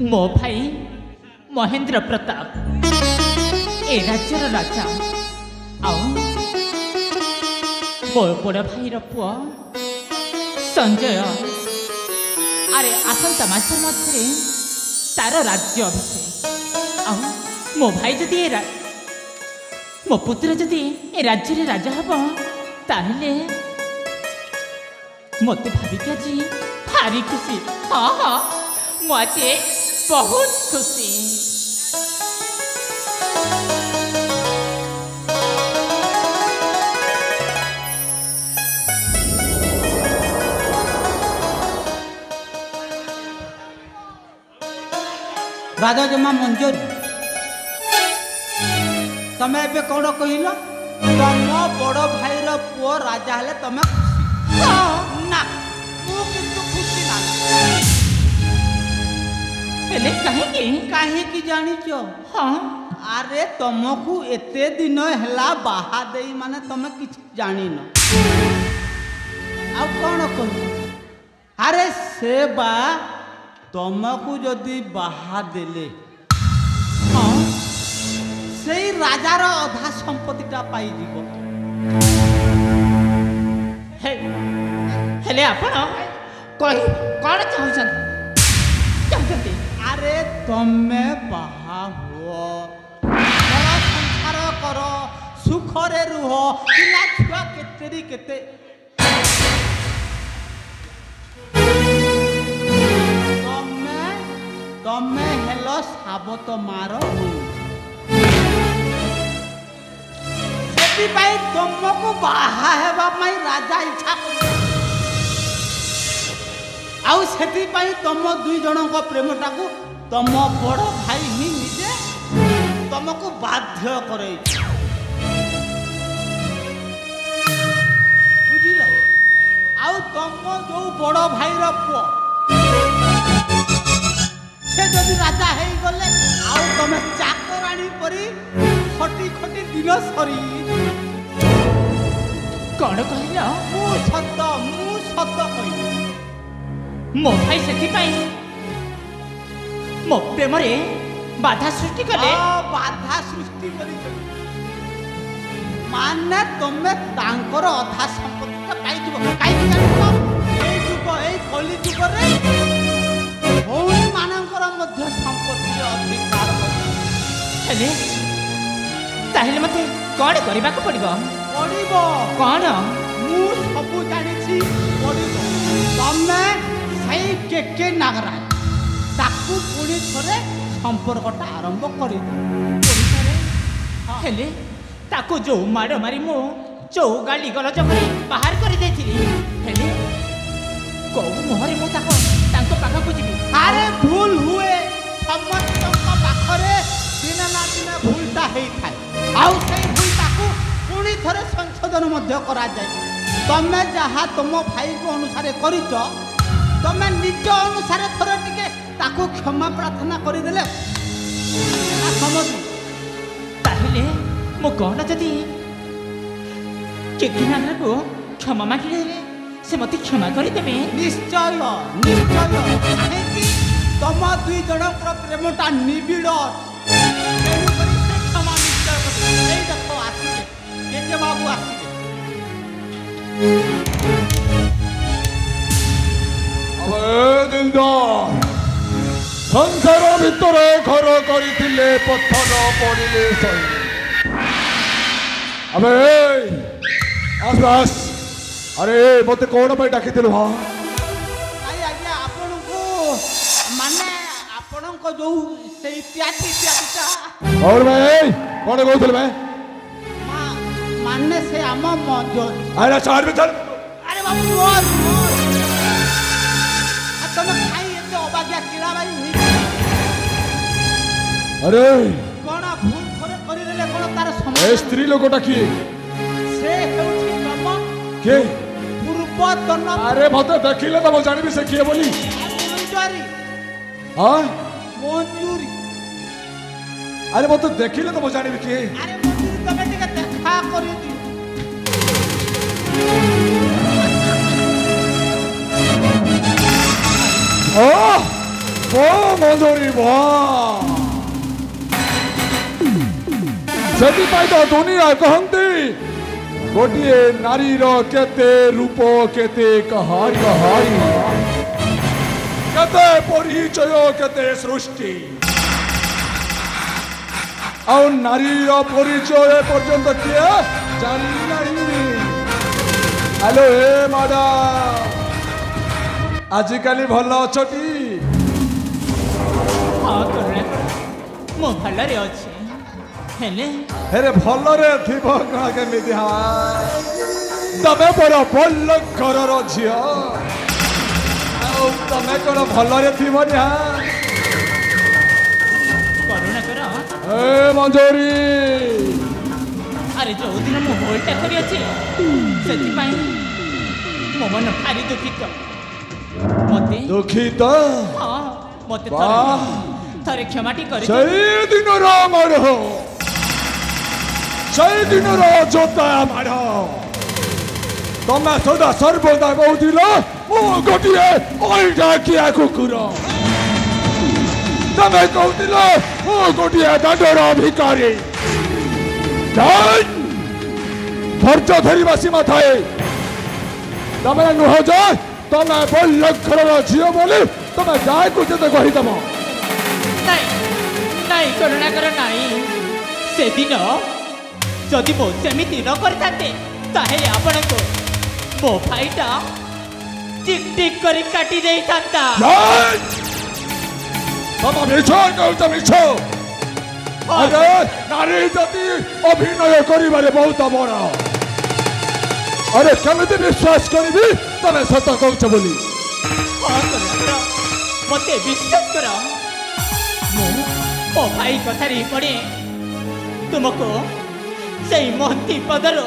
मो भाई महेंद्र प्रताप ए राज्यर राजा आओ मो बड़ भाई पुआ संजय अरे आसंता मास मध्य तार राज्य अभिषेक आओ मो भाई जदि मो पुत्र जदि ए राज्य रे राजा हब ताहले मत भाविक आज भारी खुशी। हाँ हाँ मुझे बहुत खुशी। राजा जमा मंजूर तमे एबे कौन कहल तुम बड़ भाई पुओ राजा हेले तमे ना तू किंतु खुशी ना हेले काहे की जानी चो। हाँ अरे तुमको एते दिन हैला बाहा देई माने तमे किछ जानी न आ कौन कहू अरे से बा तुमको जदि बाहा देले हाँ से राजार अधा संपत्तिटा पाई जीवो। हेले आपण कही कौन चाहते अरे तमे बाहा हुओ घर संसार कर सुखरे रुह पिला छुआ केतेरी केते तमे हेलो साबत मार से तुमको बाहा हेबा माई राजा इच्छा आउ से तुम दुई जन प्रेमटा को तुम बड़ भाई ही निजे तुमको बाध्य करे बुझिल आउ तुम जो बड़ भाई पुओ से जदि राजा है गले आउ तुम चाकराणी परी खटी खटी दिन सरी कौन कहल मु सत कहली मो भाई से मो प्रेम बाधा सृष्टि कले बाधा सृष्टि करी माने तुमे तांकर अधा संपत्ति पाई दिबो काई जानिबो ए जुग ए कली जुग रे भौणी मानकर मध्य संपत्ति अधिकार हेले ताहेले मते कौन करबा को पड़िबो कौन मु सबु जानिछि पड़िबो तमे सही के नागरा ताकू पुणी थरे संपर्कटा आरंभ करी हेले ताकू जो माड़ मारी मु जो गाली गलज करी बाहर कर देथिली हेले को मोहरे मु ताको पाखा जीवी। अरे भूल हुए समस्त पाखरे दिन ना दिन भूलटा हेई थाए आउ सेई भूलटा को पुणी थरे संशोधन मध्य करा जाय तमे जहा तुम भाई को अनुसार करिच तमे निज अनुसार थरे टिके ताको क्षमा प्रार्थना करि देले समझ ताहेले मो कोन जदी केकिनार को क्षमा मागिले से मते क्षमा करि देबे। निश्चय निश्चय काहेकि तुम दुई जनकर प्रेमटा निबिड़ तेणु करी से क्षमा निश्चय करि एई देखो आसीले के बाबू आसीले अबे दिलदार संसार भितर घर करथिले पत्थर पड़िले सही अबे आस अरे मते कौन पे डाकिथिलु हां आई आज्ञा आपन को माने आपन को जो से इत्यादि और भाई कौन कहउथल भाई माने से आम मजो अरे चार में चल अरे बाबू मोर तुम खाई एते अबाग्या किला भाई हुई अरे कोन भूल करे करि देले कोन तार समय ए स्त्री लोकटा किए से हेउछि तम के पूर्वतन अरे मते देखिले तो जानिबी से किए बोली मंजूरी हां मंजूरी अरे मते देखिले तो जानिबी किए अरे मंजूरी तमे टिके देखा करि दी ओ ମଞ୍ଜୁରୀ ସେଥିପାଇଁ ତ ଦୁନିଆ କହନ୍ତି ଗୋଟିଏ ନାରୀର କେତେ ରୂପ କେତେ କାହାଣୀ କେତେ ପରିଚୟ କେତେ ସୃଷ୍ଟି ଆଉ ନାରୀର ପରିଚୟ ପର୍ଯ୍ୟନ୍ତ କିଏ ଜାଣିନାହିଁ। ହ୍ୟାଲୋ ହେ ମ୍ୟାଡାମ ଆଜିକାଲି ଭଲ ଅଛଟି? ହଁ କରୁଣା ମୁଁ ଭଲରେ ଅଛି ହେଲେ ଭଲରେ ଥିବ କଣ କେମିତି? ତମେ ବଡ଼ ଭଲ ଘରର ଝିଅ ଆଉ ତମେ କଣ ଭଲରେ ଥିବ? କରୁଣା କର ଏ ମଞ୍ଜୁରୀ ଆରେ ଯୋଉଦିନ ମୁଁ ଭୁଲଟା କରିଅଛି ସେଥିପାଇଁ ମୋ ମନ ଭାରି ଦୁଃଖିତ। ମତେ ଦୁଃଖିତ? ହଁ ମତେ ବାଃ। ଥରେ କ୍ଷମାଟି କରି ସେଇଦିନର ମାଡ଼ ସେଇଦିନର ଜୋତା ମାଡ଼ ତମେ ସଦା ସର୍ବଦା କହୁଥିଲ ମୁଁ ଗୋଟିଏ ଅଲଡାକିଆ କୁକୁର। ତମେ କହୁଥିଲ ମୁଁ ଗୋଟିଏ ଦାଣ୍ଡର ଭିକାରୀ। ଧୈର୍ଯ୍ୟ ଧରିବା ସୀମା ଥାଏ। ତମେ ନୁହ ଯେ ତମେ ଭଲ ଘରର ଝିଅ ବୋଲି ତମେ ଯାହାକୁ ଯେତେ କହିଦେବ। ନାଇଁ କରୁଣା କର ନାଇଁ ସେଦିନ ଯଦି ମୁଁ ସେମିତି ନ କରିଥାନ୍ତେ ତାହେଲେ ଆପଣଙ୍କୁ ମୋ ଭାଇଟା ଟିକ୍ ଟିକ୍ କରି କାଟି ଦେଇଥାନ୍ତା। ତମେ ମିଛ କହୁଛ ମିଛ। ଆରେ ନାରୀ ଜାତି ଅଭିନୟ କରିବାରେ ବହୁତ ବଡ଼। ଆରେ କେମିତି ବିଶ୍ୱାସ କରିବି ତମେ ସତ କହୁଛ ବୋଲି? ମତେ ବିଶ୍ୱାସ କର ମୁଁ ମୋ ଭାଇ କଥାରେ ପଡ଼େ ତୁମକୁ ସେଇ ମହନ୍ତି ପଦରୁ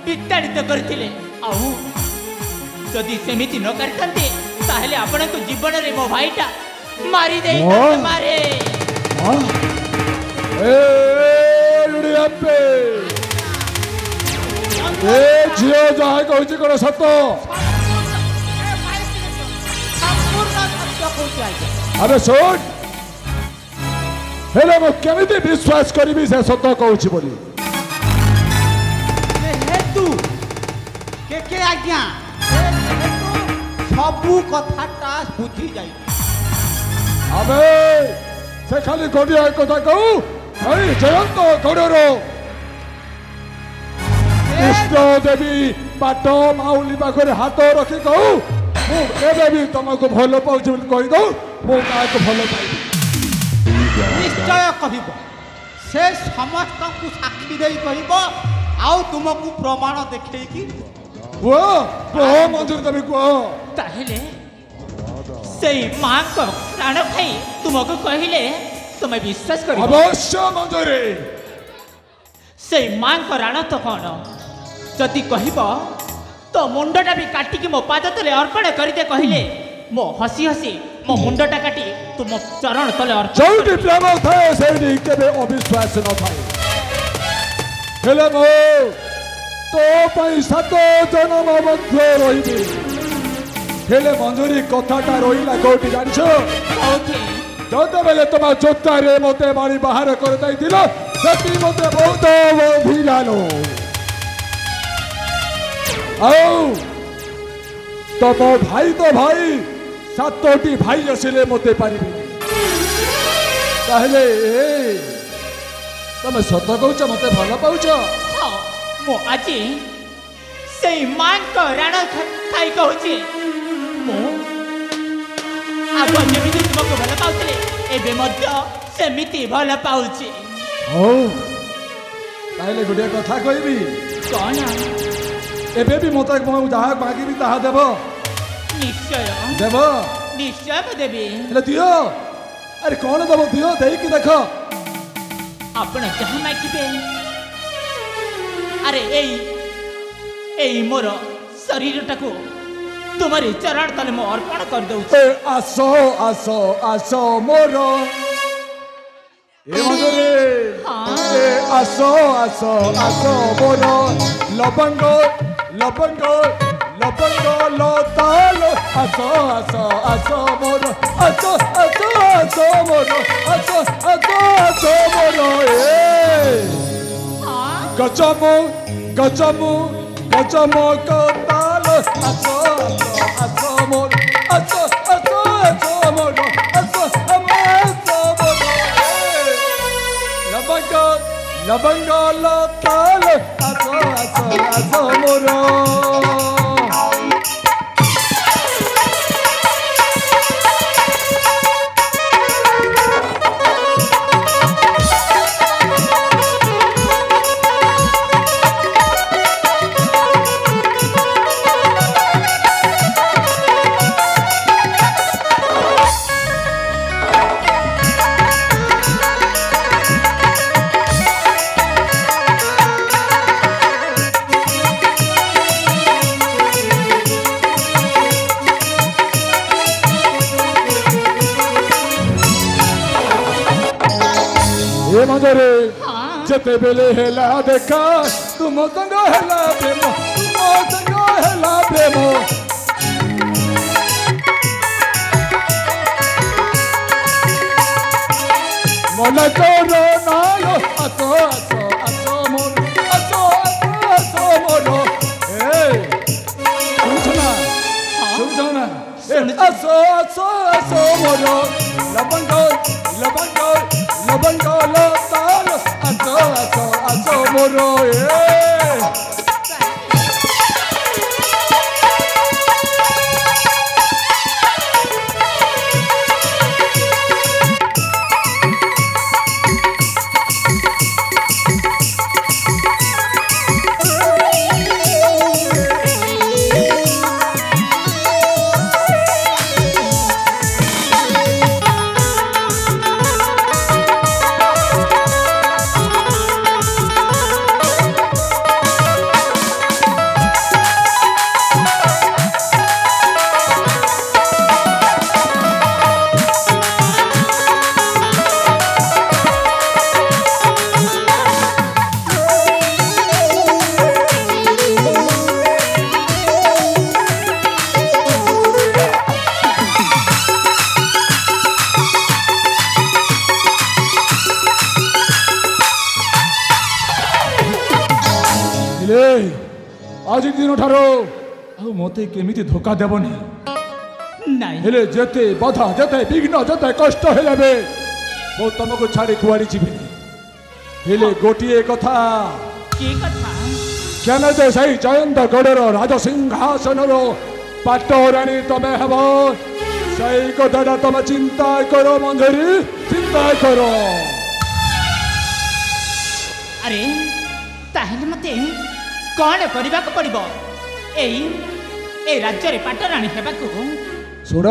ବିତାଡ଼ିତ କରିଥିଲେ। ଆଉ ଯଦି ସେମିତି ନ କରିଥାନ୍ତେ ତାହେଲେ ଆପଣଙ୍କୁ ଜୀବନରେ ମୋ ଭାଇଟା ମାରି ଦେଇଥାନ୍ତେ। ମାରେ ଏ ଝିଅ ଯାହା କହୁଛି କଣ ସତ? ଆରେ ଶୁଣ ହେଲେ ମୁଁ କେମିତି ବିଶ୍ୱାସ କରିବି ସେ ସତ କହୁଛି ବୋଲି? ଆଜ୍ଞା ସବୁ କଥାଟା ବୁଝି ଯାଇ ଆମେ ସେ ଖାଲି ଗୋଟିଏ କଥା କହୁ ଏଇ ଜୟନ୍ତ ଗଡ଼ର କୃଷ୍ଣ ଦେବୀ ପାଟ ମାଉଲି ପାଖରେ ହାତ ରଖି କହୁ ମୁଁ ଏବେ ବି ତମକୁ ଭଲ ପାଉଛି ବୋଲି କହିଦଉ। ମୁଁ କାହାକୁ ଭଲ ପାଇବି? ନିଶ୍ଚୟ କହିବ। ସେ ସମସ୍ତଙ୍କୁ ସାକ୍ଷୀ ଦେଇ କହିବ ଆଉ ତୁମକୁ ପ୍ରମାଣ ଦେଖେଇକି କୁହ କୁହ ମଞ୍ଜୁରୀ ଦେବୀ କୁହ। ତାହେଲେ ସେଇ ମାଙ୍କ ପ୍ରାଣ ଖାଇ ତୁମକୁ କହିଲେ ତୁମେ ବିଶ୍ୱାସ କରିବ? ଅବଶ୍ୟ ମଞ୍ଜୁରୀ। ସେଇ ମାଙ୍କ ରାଣ ତ କଣ ଯଦି କହିବ ତ ମୁଣ୍ଡଟା ବି କାଟିକି ମୋ ପାଦ ତଳେ ଅର୍ପଣ କରିଦେ କହିଲେ ମୋ ହସି ହସି ମୋ ମୁଣ୍ଡଟା କାଟି ତୁମ ଚରଣ ତଳେ ଅର୍ପଣ। ଯୋଉଠି ପ୍ରେମ ଥାଏ ସେଇଠି କେବେ ଅବିଶ୍ୱାସ ନଥାଏ। ହେଲେ ମୁଁ ତୋ ପାଇଁ 7 ଜନ୍ମ ମଧ୍ୟ ରହିବି। ହେଲେ ମଞ୍ଜୁରୀ କଥାଟା ରହିଲା କୋଉଠି ଜାଣିଛ? ଯେତେବେଳେ ତମ ଜୋତାରେ ମତେ ମାରି ବାହାର କରିଦେଇଥିଲ ସେଠି ମତେ ବହୁତ ଭିଲାଲ। ଆଉ ତମ ଭାଇ ତ ଭାଇ 7ଟି ଭାଇ ଆସିଲେ ମତେ ପାରିବି। ତାହେଲେ ତମେ ସତ କହୁଛ ମତେ ଭଲ ପାଉଛ? ମୁଁ ଆଜି ସେଇ ମାଙ୍କ ରାଣ ଖାଇ କହୁଛି ମୁଁ ଆଗ ଯେମିତି ତୁମକୁ ଭଲ ପାଉଥିଲି ଏବେ ମଧ୍ୟ ସେମିତି ଭଲ ପାଉଛି। ହଉ ତାହେଲେ ଗୋଟିଏ କଥା କହିବି। କଣ? ଏବେ ବି ମତେ ଯାହା ମାଗିବି ତାହା ଦେବ? ନିଶ୍ଚୟ ଦେବ। ନିଶ୍ଚୟ ମୁଁ ଦେବି। ହେଲେ ଦିଅ। ଆରେ କଣ ଦେବ ଦିଅ ଦେଇକି ଦେଖ। ଆପଣ ଯାହା ମାଗିବେ। ଆରେ ଏଇ ମୋର ଶରୀରଟାକୁ ତୁମରି ଚରଣ ତଳେ ମୁଁ ଅର୍ପଣ କରିଦଉଛି। ଆସ ଆସ ଆସ ମୋର ଆସ ଆସ ଆସ ମୋର ଲବଙ୍ଗ ଲବଙ୍ଗ ଲବଙ୍ଗ ଲତାଲ ଆସ ଆସ ଆସ ମୋର ଆସ ଆସ ଆସ ମୋର ଆସ ଆସ ଆସ ମୋର ଗଜମୁ ଗଜମୁ ଗଜମ କତାଲ ଆସ ଆସ ଆସ ମୋର ଆସ ଆସ ଆସ ମୋର ଆସ ଆସ ମୋର ଲବଙ୍ଗ ଲବଙ୍ଗ ଲତାଲ ଆସ ଆସ ଆସ ମୋର मजरे जते बेले हेला देखा तुम संग हेला प्रेम तुम संग हेला प्रेम मन करो नायो आसो आसो आसो मोर आसो आसो आसो मोर सुनना आसो आसो आसो मोर लबंग लबंग लबंग लताल आसो आसो आसो मोर आज दिन ठारो मत केमी धोखा देवनी हेले जेते बाधा जेते विघ्न जेते कष्ट हेले मो तुमको छाड़ी कुआड़ी जीविनी हेले गोटे कथा क्या जे सही जयंत गढ़र राजसिंहासन पाटराणी तमे हेब सही कथा तुम चिंता करो मंजरी चिंता करो अरे ताहले मते कौन करने पड़ो ए राज्य रे पाटराणी हेबाकू सुन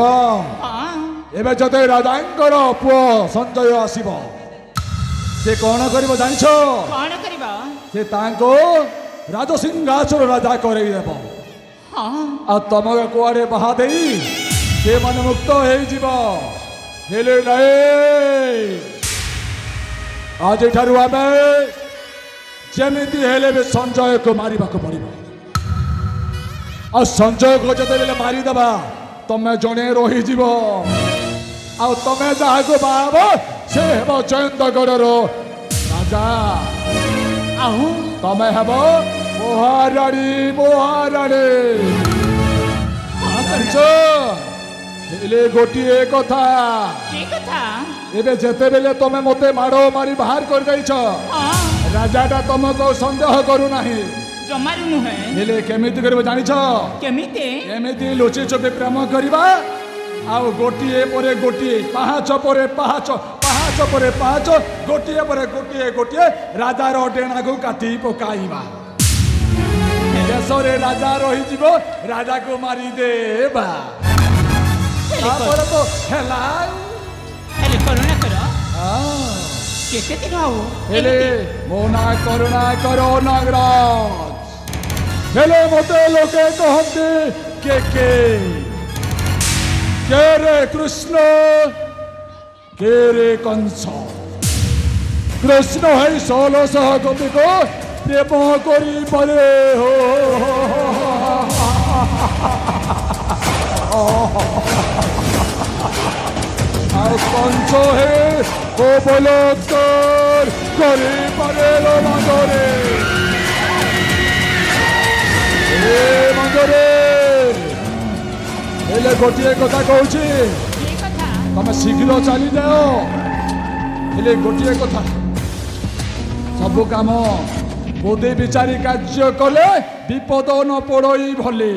एबे जते राजांकर पुओ संजय आसीब से कौन करिवो जानिछ कौन करिवो से तांको राजसिंहासन राजा करई देबो हां आ तमगे कुआरे बहा देई से मन मुक्त होई जीवो हेले नाही आज ठारु आमे जेमिति हेले बे संजय को मारिबा को पड़िबो आ संजय को जते बेले मारी दबा तमे जणे रही जीवो आ तमे जहा को बाबो से हेबो जयंतगढ़ रो राजा आउ तमे हेबो मोहाराणी अच्छा हेले गोटिए कथा की कथा एबे जते बेले तमे मते मारो मारी बाहर कर जाइछ राजाटा तुमको संदेह करू नाही जमारू नुहे हेले केमिति करबो जानिछ केमिति एमिति लोचे चोपे प्रेम करबा आउ गोटिए परे गोटिए पाहाच परे पाहाच पाहाच परे पाहाच गोटिए परे गोटिए गोटिए राजा रो डेणा को काटी पकाइबा देशरे राजा रही जीवो राजा को मारी देबा तापर तो हेला हेले करुणा करो केते दिन हो हेले मोना करुणा करो नागराज हेले मते लोके कहते के रे कृष्ण के रे कंस कृष्ण है 1600 गोपी को प्रेम करी परे हो পঞ্চ হে ও বলত্তর করে পারে মঞ্জরে মঞ্জরে ହେଲେ ଗୋଟିଏ କଥା କହୁଛି କି କଥା? ତମେ ଶୀଘ୍ର ଚାଲିଯାଅ ହେଲେ ଗୋଟିଏ କଥା ସବୁ କାମ ବୁଦ୍ଧି ବିଚାରି କାର୍ଯ୍ୟ କଲେ ବିପଦ ନ ପଡ଼ଇ ଭଲି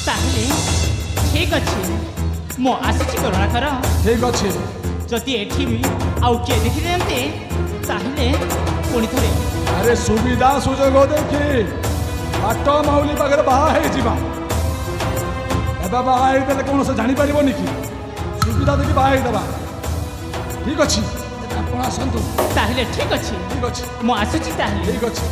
ତାହେଲେ ଠିକ ଅଛି ମୁଁ ଆସୁଛି କରୁଣାକର। ଠିକ ଅଛି ଯଦି ଏଠି ବି ଆଉ କିଏ ଦେଖିଦିଅନ୍ତେ ତାହେଲେ ପୁଣି ଥରେ ଆରେ ସୁବିଧା ସୁଯୋଗ ଦେଖି ବାଟ ମାଉଲି ପାଖରେ ବାହା ହେଇଯିବା ଏବେ ବାହା ହେଇଦେଲେ କଣ ସେ ଜାଣିପାରିବନି କି ସୁବିଧା ଦେଖି ବାହା ହେଇଦେବା ଠିକ ଅଛି ଆପଣ ଆସନ୍ତୁ ତାହେଲେ ଠିକ ଅଛି ଠିକ ଅଛି ମୁଁ ଆସୁଛି ତାହେଲେ। ଠିକ ଅଛି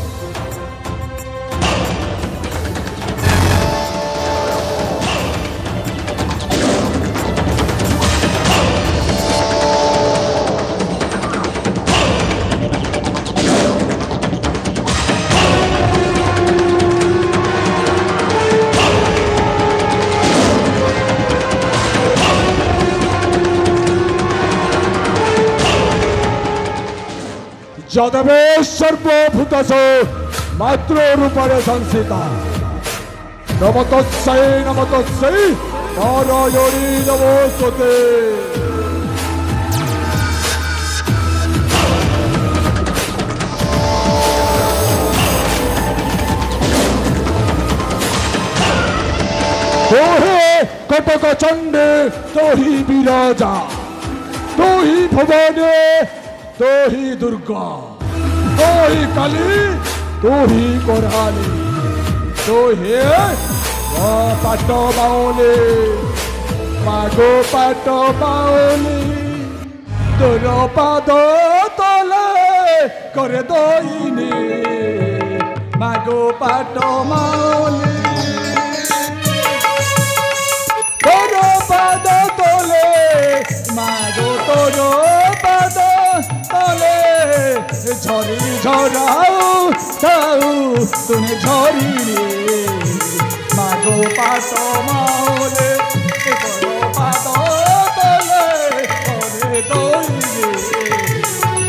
যদবে সর্বভূতসো মাত্র রূপরে সংস্থিতা নমতস্যৈ নারায়ণী নমস্তুতে তোহে কটক চণ্ডে তোহি বিরাজা তোহি ভবনে तो ही दुर्गा तो ही काली तो ही कोराली तो ही पाट बाउली मागो पाट बाउली तोर पाद तले करे दईनी मागो पाट माउली तोर पाद तले मागो तोर पाद तले झरी झराऊ ताऊ तुने झरी मागो पात माओले तोर पाद तले करे दईनी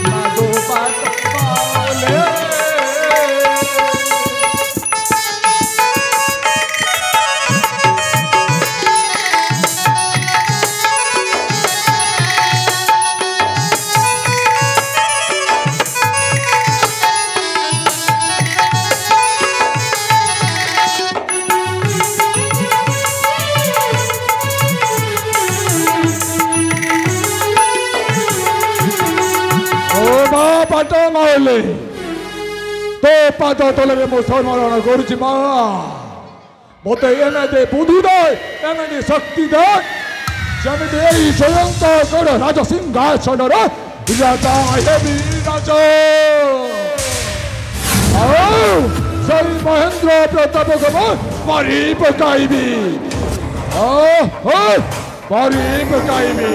मागो पात माओले पाट माइले तो पाद तले मो समरण करुछि मा मते एने बुद्धि दे एने शक्ति दे जमिते एई स्वयंत गढ़ राज सिंहासन रे विराजा हेबी राज आओ सई महेंद्र प्रताप को मारी पकाइबी मारी पकाइबी